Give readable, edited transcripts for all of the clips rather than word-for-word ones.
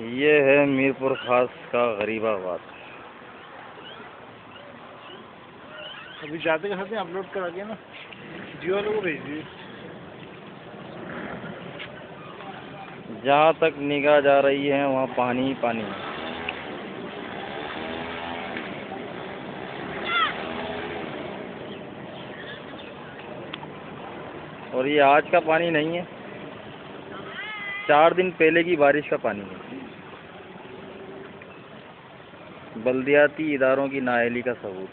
ये है मीरपुर खास का गरीबाबाद। अभी जाते के साथ अपलोड करा दिया ना, जियो वालों को भेज दिए। जहाँ तक निगाह जा रही है वहाँ पानी ही पानी है। और ये आज का पानी नहीं है, 4 दिन पहले की बारिश का पानी है। बल्दियाती इदारों की नाअहली का सबूत।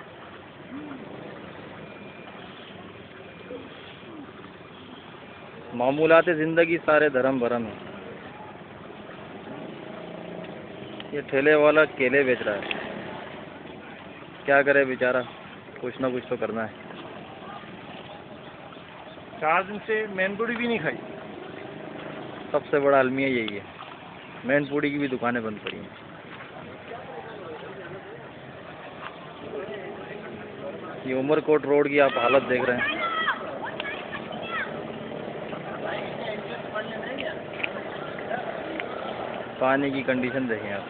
मामूलात ज़िंदगी सारे धर्म भरम है। ये ठेले वाला केले बेच रहा है, क्या करे बेचारा, कुछ ना कुछ तो करना है। 4 दिन से मैनपुरी भी नहीं खाई। सबसे बड़ा अलमिया यही है, मैनपुरी की भी दुकानें बंद पड़ी हैं। ये उमरकोट रोड की आप हालत देख रहे हैं। पानी की कंडीशन देखें आप।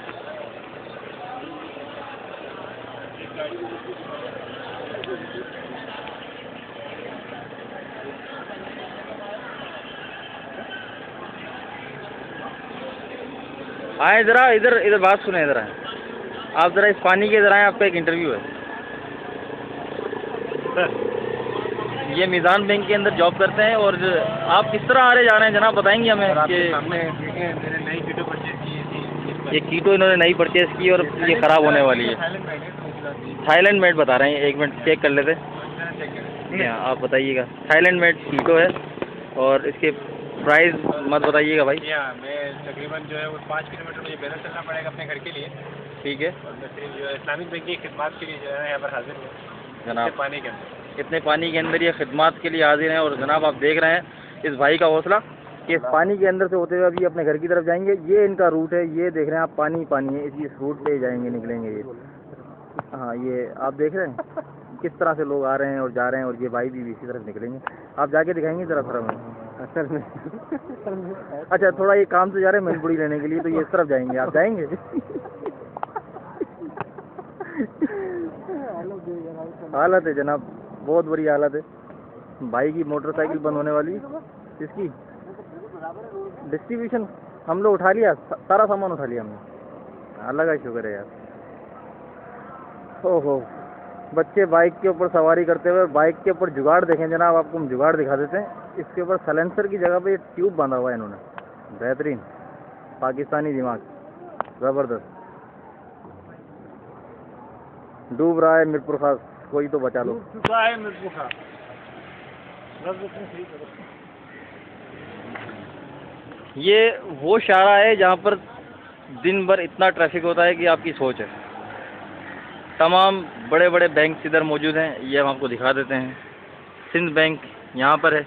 आए जरा इधर, इधर बात सुने, इधर आए आप, जरा इस पानी के इधर आए, आपका एक इंटरव्यू है। ये मीज़ान बैंक के अंदर जॉब करते हैं और आप किस तरह आ रहे जा रहे हैं जनाब, बताएंगे हमें कि मैंने नई कीटो परचेज की थी। ये कीटो इन्होंने नई परचेज़ की और ये ख़राब होने वाली है। थाईलैंड मेड बता रहे हैं, एक मिनट चेक कर लेते हैं। आप बताइएगा, थाईलैंड मेड कीटो है और इसके प्राइस मत बताइएगा भाई। मैं तकरीबन जो है वो 5 किलोमीटर मुझे पैदल चलना पड़ेगा अपने घर के लिए। ठीक है। और मैं सिर्फ जो है इस्लामिक बैंक की खिदमत के लिए जो है यहाँ पर हाजिर हूँ जनाब। पानी के अंदर, इतने पानी के अंदर ये खिदमत के लिए हाजिर हैं। और जनाब आप देख रहे हैं इस भाई का हौसला कि इस पानी के अंदर से होते हुए अभी अपने घर की तरफ जाएंगे। ये इनका रूट है, ये देख रहे हैं आप, पानी पानी है, इस रूट पे जाएंगे, निकलेंगे ये। हाँ, ये आप देख रहे हैं किस तरह से लोग आ रहे हैं और जा रहे हैं, और ये भाई भी इसी तरफ निकलेंगे। आप जाके दिखाएंगे ज़रा थोड़ा में असल में। अच्छा, थोड़ा ये काम से जा रहे हैं मैनपुरी लेने के लिए, तो ये इस तरफ जाएंगे, आप जाएंगे। हालत है जनाब, बहुत बुरी हालत है। भाई की मोटरसाइकिल बंद होने वाली है। इसकी डिस्ट्रीब्यूशन हम लोग उठा लिया, सारा सामान उठा लिया हमने। अल्लाह का शुक्र है यार। ओहो, बच्चे बाइक के ऊपर सवारी करते हुए, बाइक के ऊपर जुगाड़ देखें जनाब, आपको हम जुगाड़ दिखा देते हैं। इसके ऊपर सलेंसर की जगह पे ये ट्यूब बांधा हुआ है इन्होंने। बेहतरीन पाकिस्तानी दिमाग, ज़बरदस्त। डूब रहा है मीरपुर खास, कोई तो बचा लो। डूब चुका है मीरपुर खास। ये वो शारा है जहाँ पर दिन भर इतना ट्रैफिक होता है कि आपकी सोच है। तमाम बड़े बड़े बैंक इधर मौजूद हैं, ये हम आपको दिखा देते हैं। सिंध बैंक यहाँ पर है,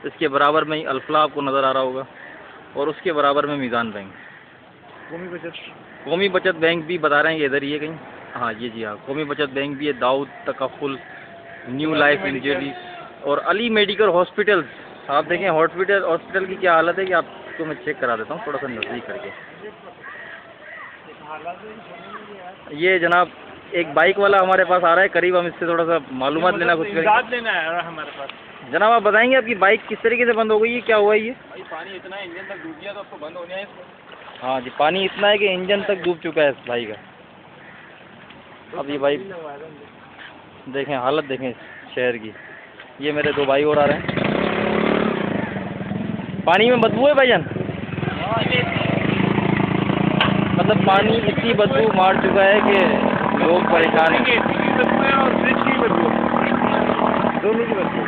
इसके बराबर में ही अल्फला आपको नज़र आ रहा होगा, और उसके बराबर में मीज़ान बैंक। कौमी बचत बैंक भी बता रहे हैं कि इधर ही है कहीं। हाँ, ये जी हाँ, कौमी बचत बैंक भी है। दाऊद तकफ़ुल, न्यू लाइफ इंजरी और अली मेडिकल हॉस्पिटल। आप देखें हॉस्पिटल की क्या हालत है कि आपको मैं चेक करा देता हूँ थोड़ा सा नज़दीक करके। ये जनाब एक बाइक वाला हमारे पास आ रहा है करीब, हम इससे थोड़ा सा मालूमात लेना कुछ लेना है हमारे पास। जनाब आप बताएंगे आपकी बाइक किस तरीके से बंद हो गई है, क्या हुआ है ये? भाई पानी इतना है, इंजन तक डूब गया, तो आपको बंद होने है इसको। हाँ जी, पानी इतना है कि इंजन तक डूब चुका है इस भाई का। अब ये भाई देखें, हालत देखें इस शहर की। ये मेरे 2 भाई और आ रहे हैं। पानी में बदबू है भाईजान, मतलब पानी इतनी बदबू मार चुका है कि लोग परेशान हैं। और फ्रिज की बदबू, दोनों की बदबू।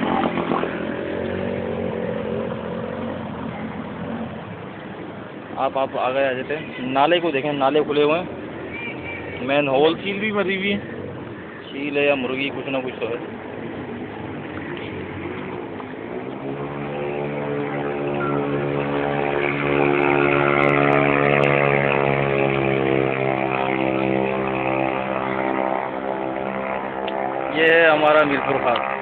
आप आगे आ जाते हैं। नाले को देखें, नाले खुले हुए हैं, मैन होल। चील भी मरी हुई है। चील है या मुर्गी, कुछ ना कुछ तो है। ये है हमारा मीरपुर खास।